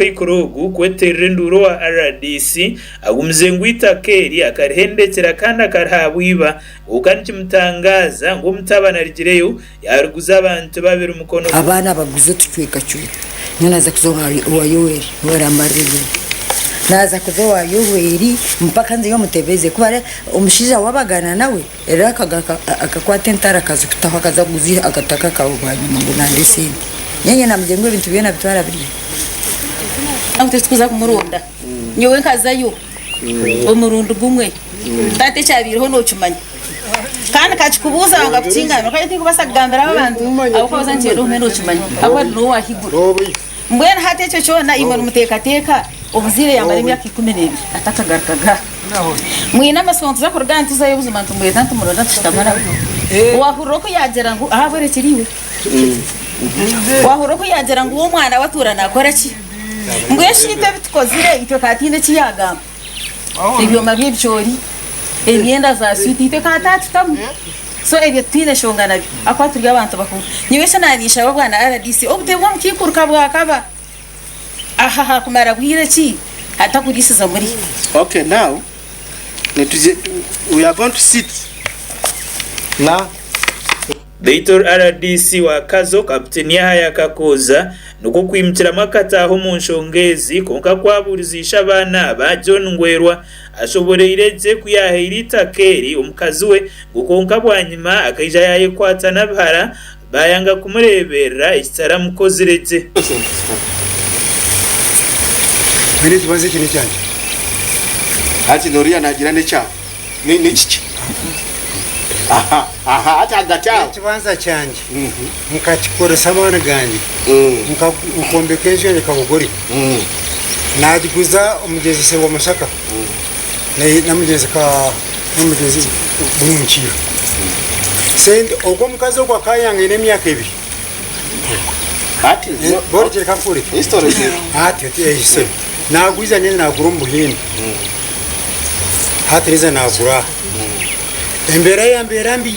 kwikurugu kweterera nduro wa RDC agumze ngo Eitaka akarihendekera kandi akarhabwiba ukani kimutangaza ngo mutabana rigireyo yaruguza abantu babiri umukono abana baguze tutwika cyo nyanaza kuzo wa Yoweri wera marire naza kuzo wa Yoweri mpaka nzi yo mutebeze kubare umushija wabagana nawe era akakwata ntara kazi kutaho kaza guzi agataka kawubanya ngo nandese nyenye namjengwe ibintu byena bitwara biri tukuza kumurunda nyewe nkazayo umurundu gumwe tate cyabiriho no cumanya kandi kachikubuza ngaptingana kandi kubasagambira abantu abo bazanjero meno cumanya abo no wahigura mbwena hate cyo cyona imwe mutekateka ubuzire yambara imyaka 12 atakagarkaga mwina amasonto za kurganti za yobuzima ntumwe tantu muronda tukamara wahuro ko yagera ngo ahabere kiriwe wahuro ko yagera ngo uwo mwana waturana akora ki ngweshite bitukozire icyo katinde kiyaga ibyo mabye byori ebyenda za switi ite katatu tamu so ebyo tine shongana akwaturi abantu bakuru nyibesha nanisha babwana RDC obutebwa mukikuruka bwakaba aha kumara bwire ki atakugisiza muri. Okay, now we are going to sit now. Deitor RDC wa Kazo kapiteni ya Kakoza nuko kwimukira makata aho mu nshongezi konka kwaburizisha abana ba John Ngwerwa ashoboreireze kuyahira Eitaka umukazi we gukonka bwanyuma akayija yaye kwata nabhara bayanga kumurebera isitara mukoziretse. Minute baze kini cyane ati Noria nagira ne cya ni ciki aha atagata kibanza cyanje mukakikora samana ganje mukombekeje nekabugori nadiguza umugezi se wa Masaka na mugezi ka umugezi bumukira sende ubwo mukazo kwa kayanga ine myaka 2 ati borje kafuri history ati ese naguiza nyene nagurumbu hino hatriza nagura embera mbi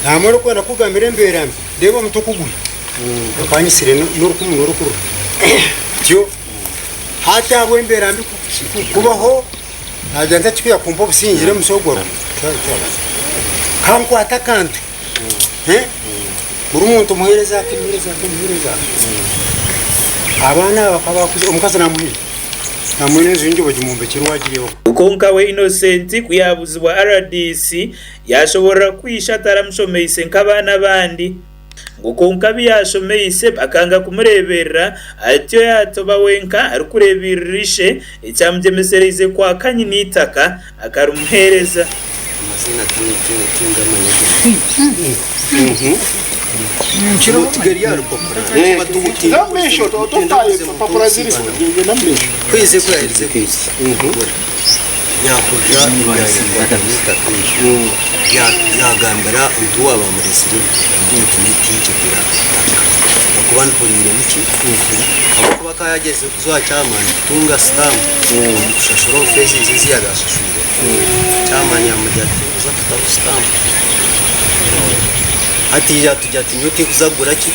namoro ko nakugambira embera mbi ndebo mutukugura akanyisire n'urukumu cyo hata abo embera mbi kubaho najyanza chikiya kumpa busingire musogoro kanko atakante umuntu muhereza abana bakabakuze umukaza namuhira namunezi nje bajumumbe kirwagireho ukonka we Innocent kuyabuzwa RDC yashobora kwisha taramushomeyise nk'abana bandi ngukonka biyashomeyise akanga kumurebera atyo yatoba wenka ari kurebirishe icyamjemesereze kwa kanyi n'Eitaka akarumuhereza amazina tingamanye Chiro tigariaro popora. Batuti. Namesho totaye popora ziri namesho. Kwese kwa irize kwese. Yakuja ya gambara utuwa ba muresiri n'utumiti kira. Kubana polire muki. Abo bakayageze kuzwa cyamana tunga stam. Shashoro fezi nzizi yagashashura. Cyamana yamujyate kuza kutabu stam. Ati ya tujya tunyuke kuzagura ki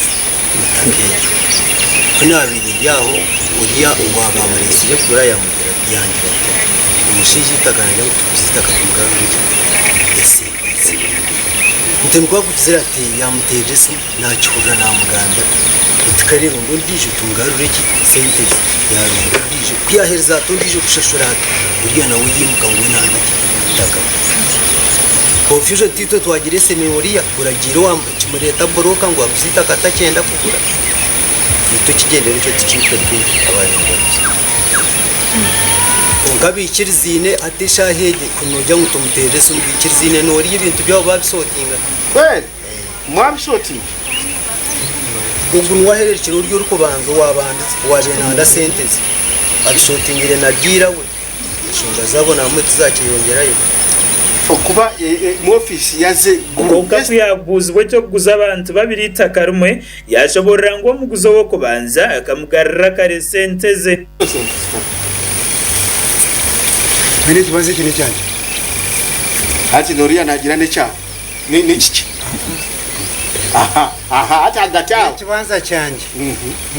kuna abiri yaho uriya ubwaga muri yo kugura ya mugira yangira umushiji taganira kuzitaka kumuganga ese mutuntu kwa kuzira ati yamuteje se nacura na muganda tukarero ngo ndije tungarure ki sente yaro ndije kwiyahereza tundije kushashura uriya nawe yimuka ngo nandi taka confusion tito twagire se memoria uragira wa kimureta boroka ngo abuzita katakenda kugura nito kigendera cyo tikitwe abantu kongabi kirizine atesha hege kunojya ngutumutere so bikirizine nori ibintu byabo babisotinga kweli mwabishotinga ugunwa herekero ryo ruko banzo wabanda waje nanda sentence abishotingire nagira we shonga zabona amwe tuzakiyongerayo okuba mu office yaze ngoka kuyabuzwe cyo kuguza abantu babiri Eitaka rumwe yashobora ngo muguzo wo kubanza akamugarra kare senteze minute baze kini cyane ati Noria nagira ne cya ni ciki aha ati agatawo ekibanza kyange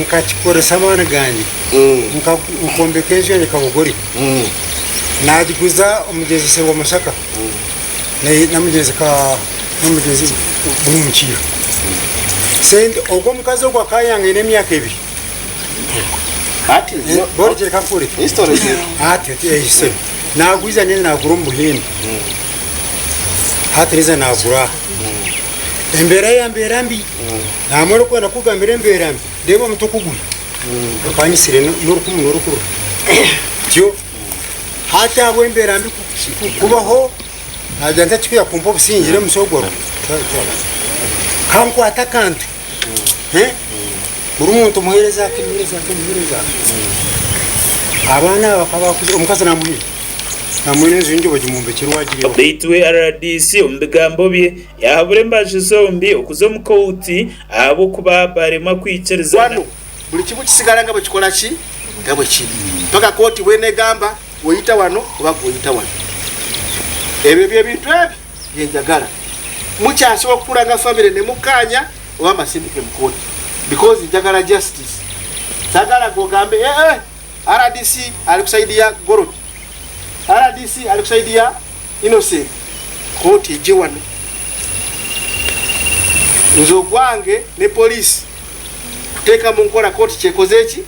nkakikoresa amaani gange nkombeka enju yange kabugori nagiguza omugezi Serwa Masaka namugezi buli mukiiro sente ogwo omukazi ogwo akayange n'emyaka 2 ati bori kyekakure history ati nagwiza nene nagura omuhindi ati niza nagura embeera yambeera mbi namara okwenda kugambira embeera mbi ndeba omutukuguru apanyisire n'orukumu n'orukuru tyo hati abo embeera mbi kubaho nagira ntakikuya kumpa obusingire omusogoro kankwata akantu buri muntu muhereza abaana bakabakuza omukazi namuhira enju njo bagimwombekera wagiriyo baitu we RDC omu bigambo bye yahabura embaju zombi okuza omu kouti abo kuba barema kwikirizana buli kimu kisigala nga bwekikola ki nga bwekiri paka kooti bwenegamba oyita wano oba oyita wano ebyo byebintu ebyo byenjagala mukyasobola okukula nga famire ne mukanya oba masindike mu kooti because njagala justice sagala gogambe RDC alikusaidia Gorot RDC alikusaidia Innocent kooti ije wano nzo gwange ne polisi teka mu nkola kooti kyekoze eki